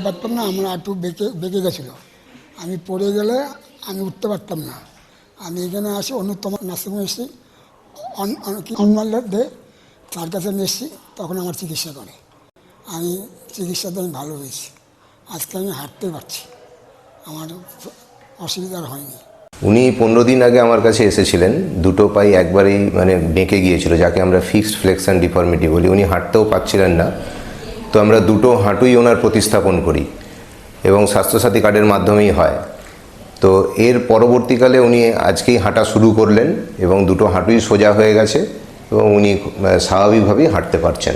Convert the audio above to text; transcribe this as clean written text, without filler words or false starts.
পারতাম না, আমার হাঁটু বেঁকে বেঁকে গেছিলো। আমি পড়ে গেলে আমি উঠতে পারতাম না। আমি এখানে আসি অন্যতম নার্সিংহোমে এসেছি, দে তার কাছে নিয়ে এসেছি, তখন আমার চিকিৎসা করে। আমি চিকিৎসাতে আমি ভালো হয়েছি, আজকে আমি হাঁটতে পারছি, আমার অসুবিধা আর হয়নি। উনি 15 দিন আগে আমার কাছে এসেছিলেন, দুটো পাই একবারেই মানে বেঁকে গিয়েছিল, যাকে আমরা ফিক্সড ফ্লেক্সন ডিফর্মিটি বলি। উনি হাঁটতেও পারছিলেন না, তো আমরা দুটো হাঁটুই ওনার প্রতিস্থাপন করি এবং স্বাস্থ্যসাথী কার্ডের মাধ্যমেই হয়। তো এর পরবর্তীকালে উনি আজকেই হাঁটা শুরু করলেন এবং দুটো হাঁটুই সোজা হয়ে গেছে এবং উনি স্বাভাবিকভাবেই হাঁটতে পারছেন।